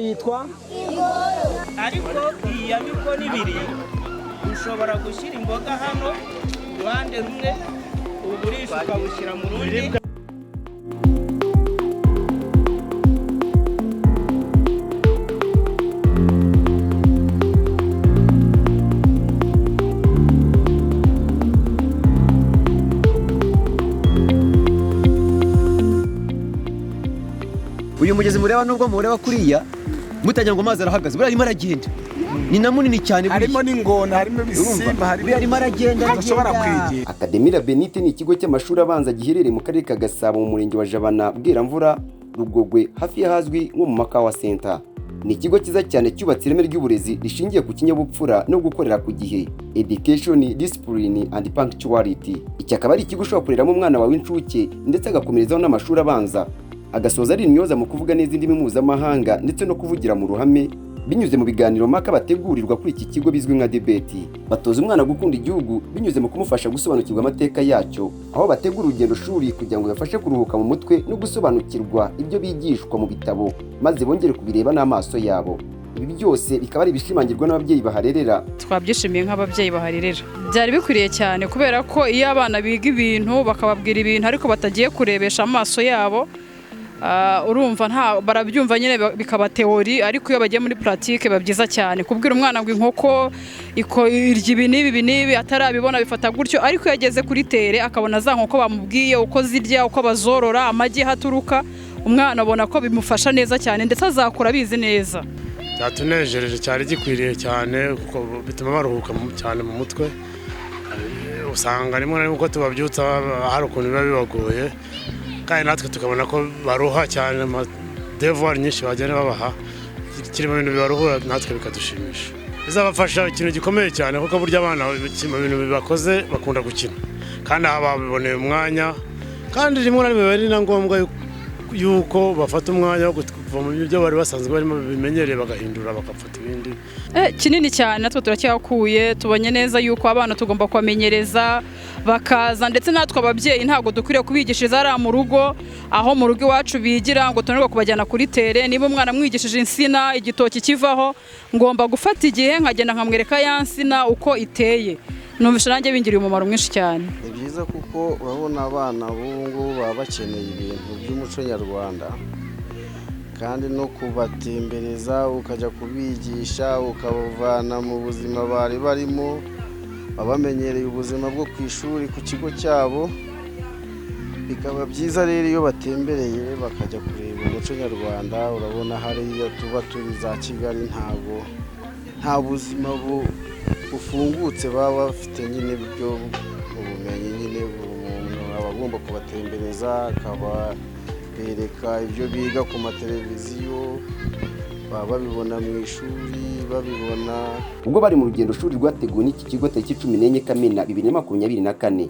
yitwa ariko iyi ya mikono ibiri ushobora gushyira imboga hano uruhande rumwe uburisha ukabushyira mu rundi. uyu mugezi mureba nubwo mureba kuriya mutagira ngo amazi arahagaze buriya arimo aragenda ni na munini cyane harimo n'ingona harimo ibisimba arimo aragenda adashobora kwigira. Akademira Benite ni ikigo cy'amashuri abanza giherereye mu karere ka Gasabo mu murenge wa Jabana Bweramvura Rugogwe hafi y'ahazwi nko mu Makawa Center. Ni ikigo cyiza cyane cyubatse ireme ry'uburezi rishingiye ku kinyabupfura no gukorera ku gihe, education, discipline and punctuality. Iki akaba ari ikigo ushobora kureramo umwana wawe w'incuke ndetse agakomerezaho n'amashuri abanza, agasoza ari intyoza mu kuvuga neza indimi mpuzamahanga ndetse no kuvugira mu ruhame binyuze mu biganiro mpaka bategurirwa kuri iki kigo bizwi nka debate. Batoza umwana gukunda igihugu binyuze mu kumufasha gusobanukirwa amateka yacyo, aho bategura urugendo shuri kugira ngo bafashe kuruhuka mu mutwe no gusobanukirwa ibyo bigishwa mu bitabo maze bongere kubireba n'amaso yabo. Ibi byose bikaba ari ibishimangirwa n'ababyeyi baharerera. Twabyishimiye nk'ababyeyi baharerera, byari bikwiriye cyane kubera ko iyo abana biga ibintu bakababwira ibintu ariko batagiye kurebesha amaso yabo, urumva nta barabyumva nyine bikaba teori, ariko iyo bagiye muri pratique babyiza cyane. Kubwira umwana ngo inkoko irya ibi n'ibi atarabibona bifata gutyo, ariko yageze kuri tere akabona za nkoko bamubwiye uko zirya uko bazorora amagi haturuka, umwana abona ko bimufasha neza cyane ndetse azakura bizi neza. Byatunejereje cyane gikwiriye cyane kuko bituma baruhuka cyane mu mutwe. Usanga rimwe na rimwe uko tubabyutsa hari ukuntu biba bibagoye, kandi natwe tukabona ko baruha cyane, devoir nyinshi bagenda babaha kiri mu bintu bibaruhura natwe bikadushimisha. Bizabafasha ikintu gikomeye cyane kuko burya abana mu bintu bibakoze bakunda gukina, kandi aha babiboneye umwanya, kandi rimwe na rimwe bari na ngombwa yuko bafata umwanya wo kuva mu byo bari basanzwe barimo bimenyereye bagahindura bagafata ibindi. Kinini cyane natwe turacyakuye, tubonye neza yuko abana tugomba kubamenyereza bakaza, ndetse natwe ababyeyi ntabwo dukwiriye kubigishiriza ari mu rugo, aho mu rugo iwacu bigira ngo tunanirwa kubajyana kuri tere. Niba umwana mwigishije insina igitoki kivaho, ngomba gufata igihe nkagenda nkamwereka ya nsina uko iteye. Numvise nanjye bingiriye umumaro mwinshi cyane. Ni byiza kuko urabona abana b'ubu ngubu baba bakeneye ibintu by'umuco nyarwanda, kandi no kubatembereza ukajya kubigisha ukabavana mu buzima bari barimo, babamenyereye ubuzima bwo ku ishuri ku kigo cyabo. Bikaba byiza rero iyo batembereye bakajya kureba umuco nyarwanda. Urabona hariya tuba turi za Kigali nta buzima bufungutse baba bafite nyine byo ubumenyi. Nyine umuntu aba agomba kubatembereza akabereka ibyo biga ku mateleviziyo, baba babibona mu ishuri babibona. Ubwo bari mu rugendo shuri rwateguwe n'iki kigo tariki 14 Kamena 2024,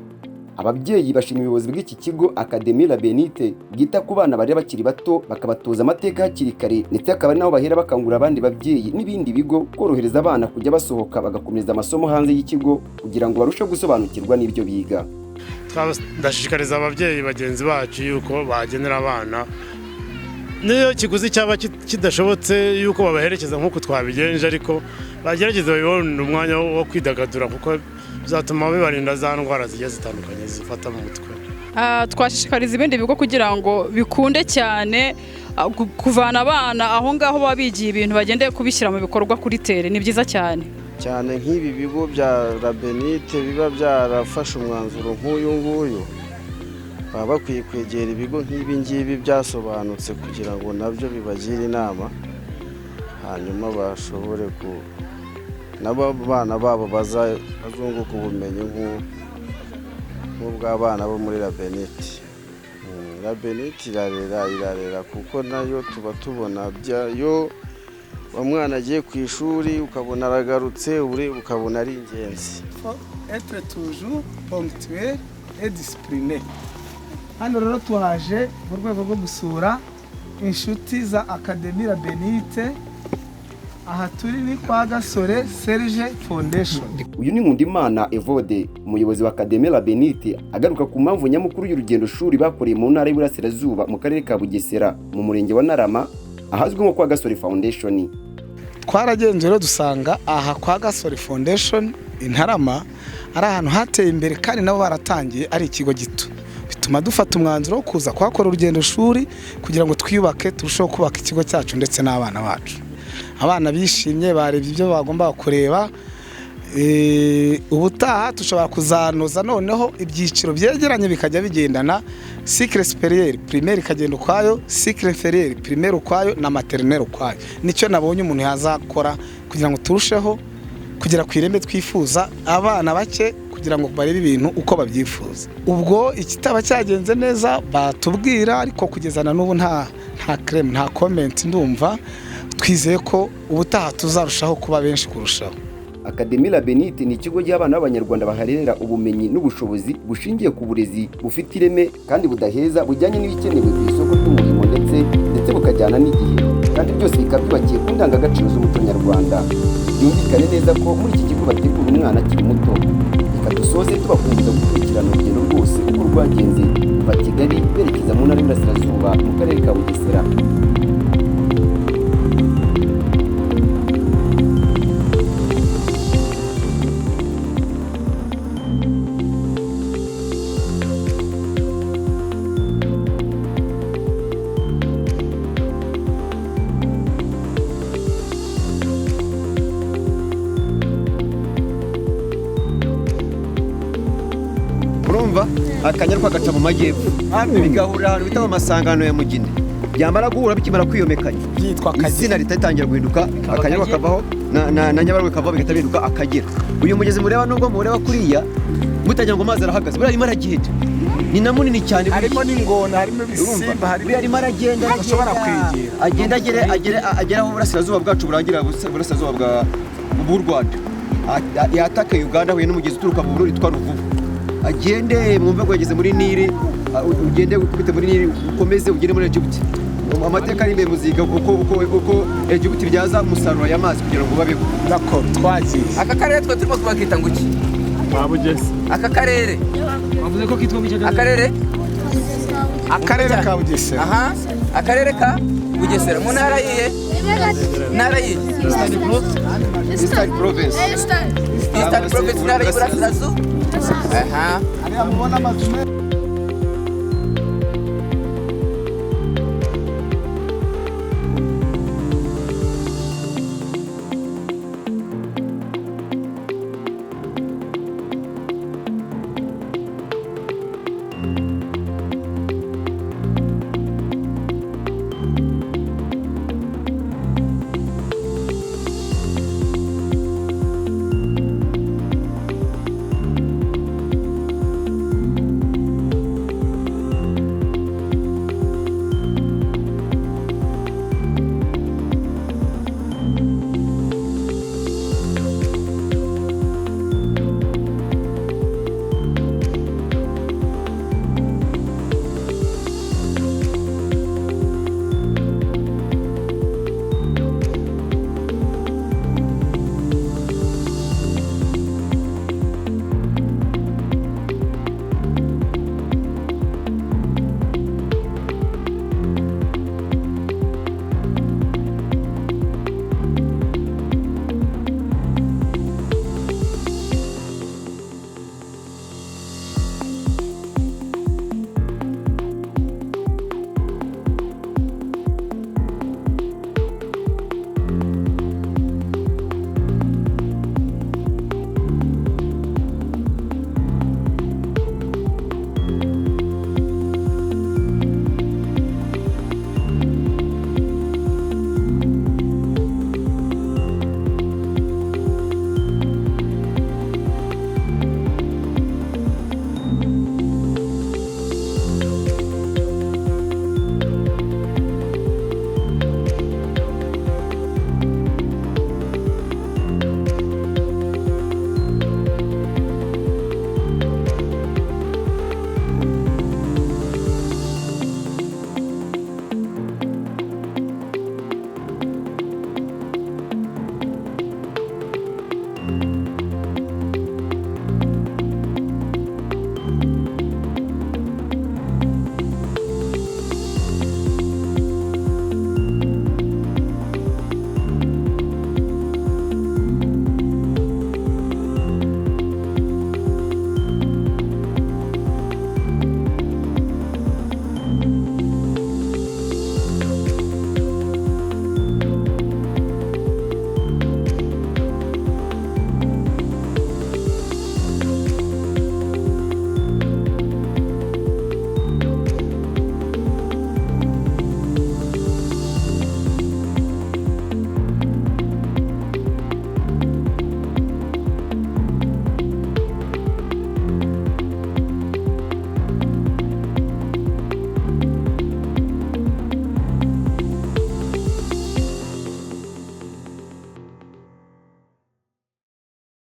ababyeyi bashimira ubuyobozi bw'iki kigo Akademira Benite bwita ku bana bari bakiri bato bakabatoza amateka hakiri kare, ndetse akaba naho bahera bakangurira abandi babyeyi n'ibindi bigo korohereza abana kujya basohoka bagakomeza amasomo hanze y'ikigo kugira ngo barusheho gusobanukirwa n'ibyo biga. Ndashishikariza ababyeyi bagenzi bacu yuko bagenera abana, niyo kiguzi cyaba kidashobotse yuko babaherekeza nk'uko twabigenje, ariko bagerageza babone umwanya wo kwidagadura kuko bizatuma bibarinda za ndwara zigiye zitandukanye zifata mu mutwe. Twashishikariza ibindi bigo kugira ngo bikunde cyane kuvana abana aho ngaho baba bigiye ibintu bagendeye kubishyira mu bikorwa kuri tere. Ni byiza cyane nk'ibi bigo bya Benite biba byarafashe umwanzuro nk'uyu nguyu, baba bakwiye kwegera ibigo nk'ibi ngibi byasobanutse kugira ngo nabyo bibagire inama, hanyuma bashobore n'abana babo bazunguka ubumenyi nk'ubw'abana bo muri Benite. Benite irarera kuko nayo tuba tubona yo umwana agiye ku ishuri ukabona aragarutse, ukabona ari ingenzi. Être toujours ponctuel et discipliné. Hano rero tuhaje mu rwego rwo gusura inshuti za Akademira Benite. Aha turi ni kwa Gasore Serge Foundation. Uyu ni Nkundimana Evode, umuyobozi wa Akademira Benite, agaruka ku mpamvu nyamukuru y'urugendo shuri bakoreye mu ntara y'Iburasirazuba mu karere ka Bugesera mu murenge wa Ntarama, ahazwi nko kwa Gasore Foundation. Twaragenzura dusanga aha kwa Gasore Foundation Intarama ari ahantu hateye imbere kandi nabo baratangiye ari ikigo gito, bituma dufata umwanzuro wo kuza kwakora urugendo shuri kugira ngo twiyubake turusheho kubaka ikigo cyacu ndetse n'abana bacu. Abana bishimye barebye ibyo bagomba kureba. Ubutaha tushobora kuzanoza noneho ibyiciro byegeranye bikajya bigendana, cycle supérieur primaire ikagenda ukwayo, cycle inférieur primaire ukwayo na maternelle ukwayo. Nicyo nabonye umuntu yazakora kugira ngo turusheho kugira ku ireme twifuza, abana bake kugira ngo barebe ibintu uko babyifuza. Ubwo ikitaba cyagenze neza batubwira, ariko kugezana n'ubu nta crème nta comment ndumva. Twizeye ko ubutaha tuzarushaho kuba benshi kurushaho. Académie la Benite ni ikigo cy'abana b'Abanyarwanda baharerera ubumenyi n'ubushobozi bushingiye ku burezi bufite ireme kandi budaheza, bujyanye n'ibikenewe ku isoko ry'umurimo ndetse bukajyana n'igihe, kandi byose bikaba byubakiye ku ndangagaciro z'umuco nyarwanda. Byumvikane neza ko muri iki kigo bategura umwana akiri muto. Reka dusoze tubakumbuza gukurikirana urugendo rwose uko rwagenze kuva Kigali berekeza mu ntara y'Iburasirazuba mu karere ka Bugesera. urumva akanyarwa gaca mu majyepfo bigahurira ahantu bita amasangano ya Mugina, byamara guhura bikimara kwiyomekanya byitwa izina ritatangira guhinduka akanyarwa kavaho na Nyabarongo kavaho bigahita bihinduka Akagera. Uyu mugezi mureba nubwo mureba kuriya mutagira ngo amazi arahagaze, buriya arimo aragenda, ni na munini cyane, harimo n'ingona, harimo ibisimba, buriya arimo aragenda ashobora kwegera, agenda agera aho uburasirazuba bwacu burangira, uburasirazuba bw'u Rwanda, yataka Uganda huye n'umugezi uturuka mu Burundi twa Ruvubu, agende mwumve ko yageze muri Nile, ugende ukubite muri Nile, ukomeze ugere muri Egypt. Amateka ari imbere muziga uko Egypt byaza umusaruro y'amazi kugira ngo babeho. D'accord, twagiye. Aka karere twa turimo kubakita ngo iki? Babugese. Aka karere. Bavuze ko kitwa mu Akarere? Akarere ka Bugesera. Aha. Akarere ka Bugesera. Mu ntara yihe? Ntara yihe? Eastern Province. Eastern Province ntara y'Iburasirazuba. Aha. Ari amubona amazu